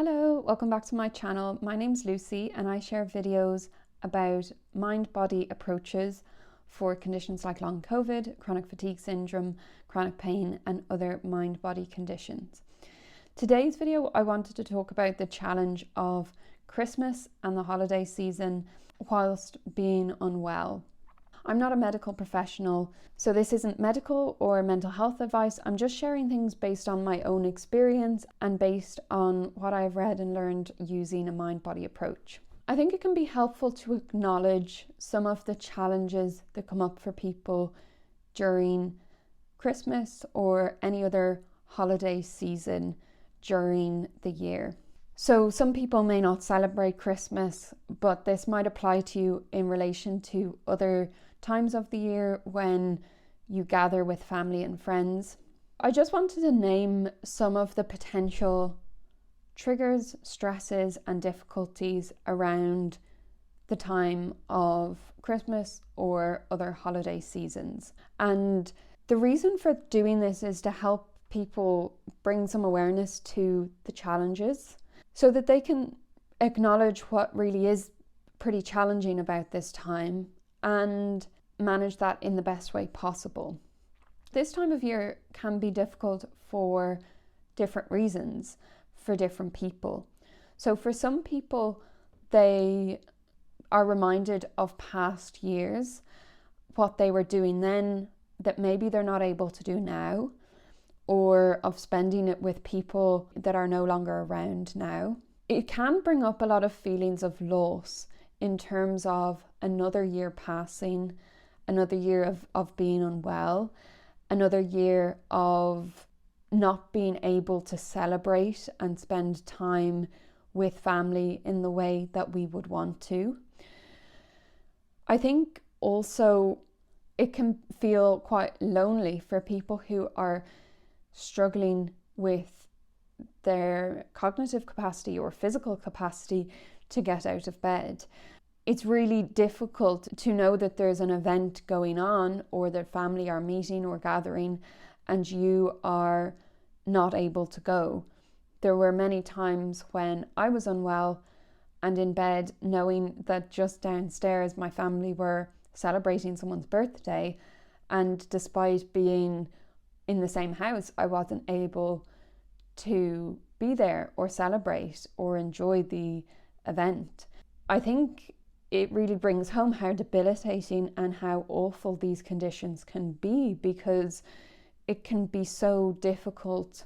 Hello, welcome back to my channel. My name's Lucy and I share videos about mind-body approaches for conditions like long COVID, chronic fatigue syndrome, chronic pain and other mind-body conditions. Today's video I wanted to talk about the challenge of Christmas and the holiday season whilst being unwell. I'm not a medical professional, so this isn't medical or mental health advice. I'm just sharing things based on my own experience and based on what I've read and learned using a mind-body approach. I think it can be helpful to acknowledge some of the challenges that come up for people during Christmas or any other holiday season during the year. So some people may not celebrate Christmas, but this might apply to you in relation to other times of the year when you gather with family and friends. I just wanted to name some of the potential triggers, stresses and difficulties around the time of Christmas or other holiday seasons. And the reason for doing this is to help people bring some awareness to the challenges so that they can acknowledge what really is pretty challenging about this time and manage that in the best way possible. This time of year can be difficult for different reasons for different people. So for some people, they are reminded of past years, what they were doing then that maybe they're not able to do now, or of spending it with people that are no longer around now. It can bring up a lot of feelings of loss in terms of another year passing, another year of being unwell, another year of not being able to celebrate and spend time with family in the way that we would want to. I think also it can feel quite lonely for people who are struggling with their cognitive capacity or physical capacity to get out of bed. It's really difficult to know that there's an event going on or that family are meeting or gathering and you are not able to go. There were many times when I was unwell and in bed knowing that just downstairs my family were celebrating someone's birthday, and despite being in the same house, I wasn't able to be there or celebrate or enjoy the event. I think it really brings home how debilitating and how awful these conditions can be, because it can be so difficult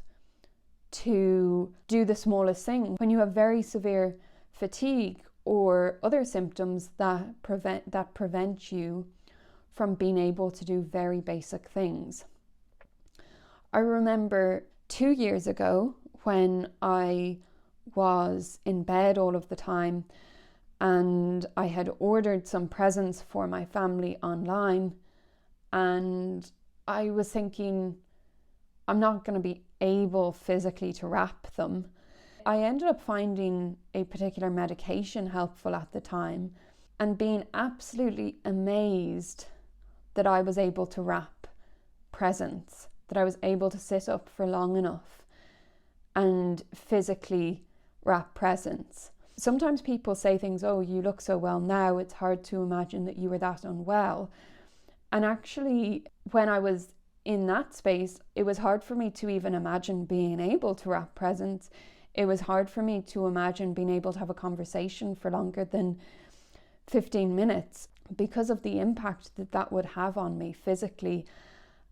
to do the smallest thing. When you have very severe fatigue or other symptoms that prevent you from being able to do very basic things. I remember 2 years ago when I was in bed all of the time and I had ordered some presents for my family online, and I was thinking I'm not going to be able physically to wrap them. I ended up finding a particular medication helpful at the time and being absolutely amazed that I was able to wrap presents, that I was able to sit up for long enough and physically wrap presents. Sometimes people say things, oh, you look so well now, it's hard to imagine that you were that unwell. And actually, when I was in that space, it was hard for me to even imagine being able to wrap presents. It was hard for me to imagine being able to have a conversation for longer than 15 minutes because of the impact that that would have on me physically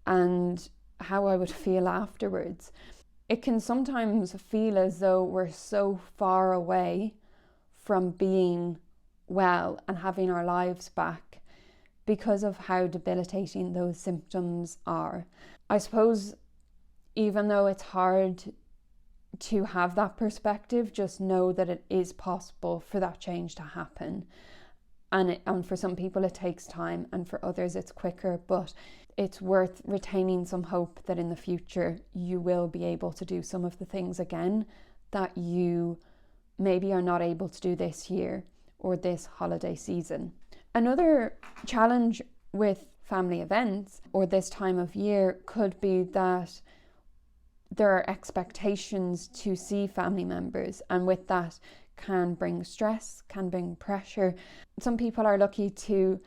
and how I would feel afterwards. It can sometimes feel as though we're so far away from being well and having our lives back because of how debilitating those symptoms are. I suppose even though it's hard to have that perspective, just know that it is possible for that change to happen. And for some people it takes time and for others it's quicker, but it's worth retaining some hope that in the future you will be able to do some of the things again that you maybe are not able to do this year or this holiday season. Another challenge with family events or this time of year could be that there are expectations to see family members, and with that can bring stress, can bring pressure. Some people are lucky to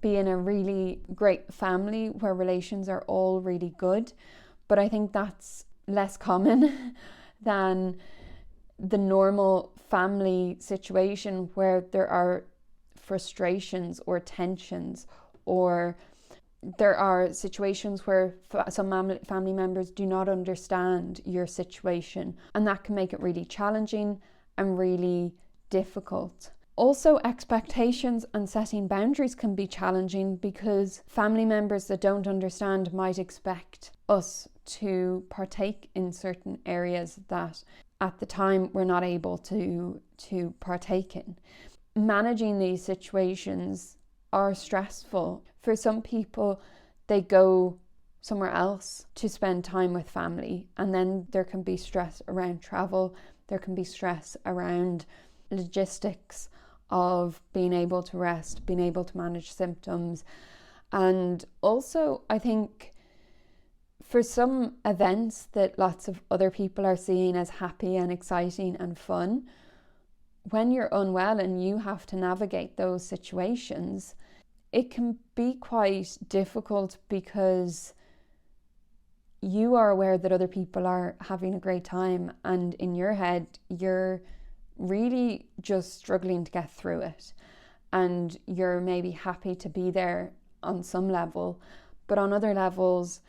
be in a really great family where relations are all really good, but I think that's less common than the normal family situation where there are frustrations or tensions, or there are situations where some family members do not understand your situation, and that can make it really challenging and really difficult. Also, expectations and setting boundaries can be challenging because family members that don't understand might expect us to partake in certain areas that at the time we're not able to partake in. Managing these situations are stressful. For some people, they go somewhere else to spend time with family, and then there can be stress around travel, there can be stress around logistics of being able to rest, being able to manage symptoms. And also, I think for some events that lots of other people are seeing as happy and exciting and fun, when you're unwell and you have to navigate those situations, it can be quite difficult because you are aware that other people are having a great time, and in your head, you're really just struggling to get through it. And you're maybe happy to be there on some level, but on other levels,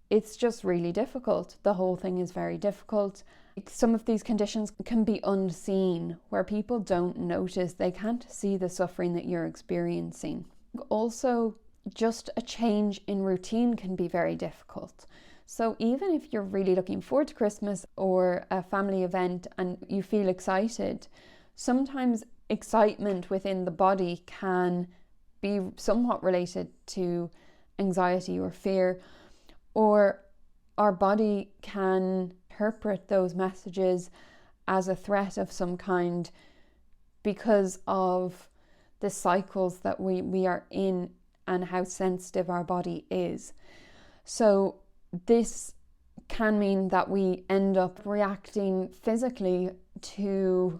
it's just really difficult. The whole thing is very difficult. Some of these conditions can be unseen, where people don't notice, they can't see the suffering that you're experiencing. Also, just a change in routine can be very difficult. So even if you're really looking forward to Christmas or a family event and you feel excited, sometimes excitement within the body can be somewhat related to anxiety or fear, or our body can interpret those messages as a threat of some kind because of the cycles that we are in and how sensitive our body is. So this can mean that we end up reacting physically to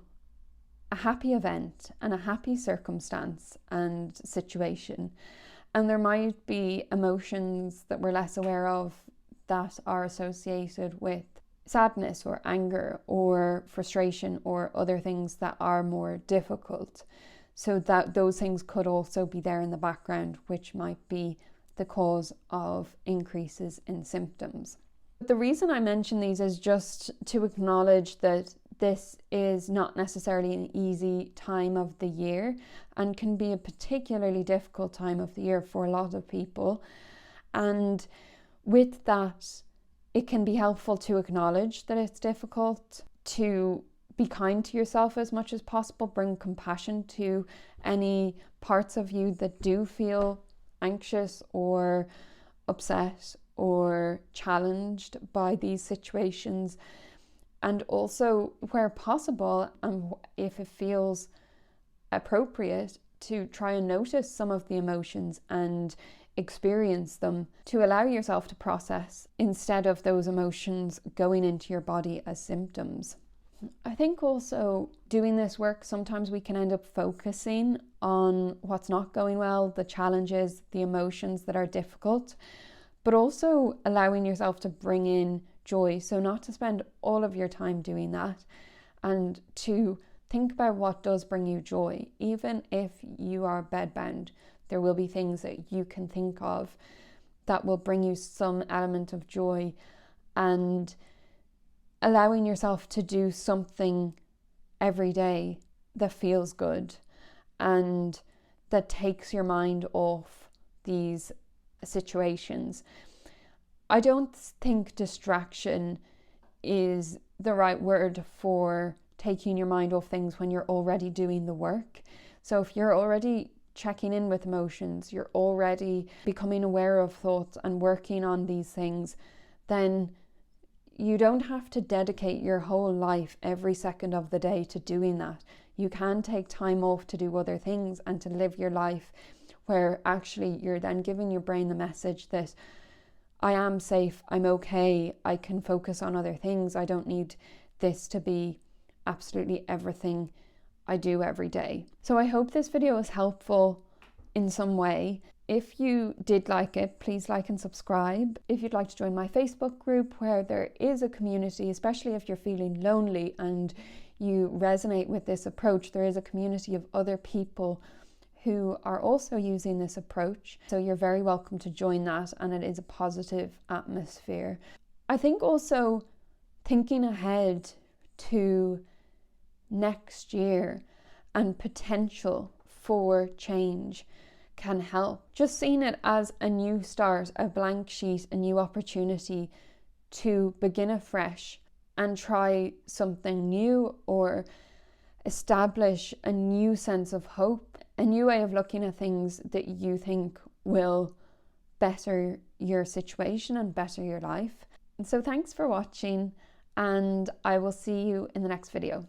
a happy event and a happy circumstance and situation. And there might be emotions that we're less aware of that are associated with sadness or anger or frustration or other things that are more difficult. So that those things could also be there in the background, which might be the cause of increases in symptoms. The reason I mention these is just to acknowledge that this is not necessarily an easy time of the year and can be a particularly difficult time of the year for a lot of people. And with that, it can be helpful to acknowledge that it's difficult, to be kind to yourself as much as possible, bring compassion to any parts of you that do feel anxious or upset or challenged by these situations. And also, where possible, and if it feels appropriate, to try and notice some of the emotions and experience them, to allow yourself to process instead of those emotions going into your body as symptoms. I think also doing this work, sometimes we can end up focusing on what's not going well, the challenges, the emotions that are difficult, but also allowing yourself to bring in joy. So not to spend all of your time doing that, and to think about what does bring you joy. Even if you are bedbound, there will be things that you can think of that will bring you some element of joy, and allowing yourself to do something every day that feels good and that takes your mind off these situations. I don't think distraction is the right word for taking your mind off things when you're already doing the work. So if you're already checking in with emotions, you're already becoming aware of thoughts and working on these things, then you don't have to dedicate your whole life every second of the day to doing that. You can take time off to do other things and to live your life where actually you're then giving your brain the message that I am safe, I'm okay, I can focus on other things. I don't need this to be absolutely everything I do every day. So I hope this video was helpful in some way. If you did like it, please like and subscribe. If you'd like to join my Facebook group where there is a community, especially if you're feeling lonely and you resonate with this approach, there is a community of other people who are also using this approach. So you're very welcome to join that, and it is a positive atmosphere. I think also thinking ahead to next year and potential for change can help. Just seeing it as a new start, a blank sheet, a new opportunity to begin afresh and try something new, or establish a new sense of hope, a new way of looking at things that you think will better your situation and better your life. And so thanks for watching, and I will see you in the next video.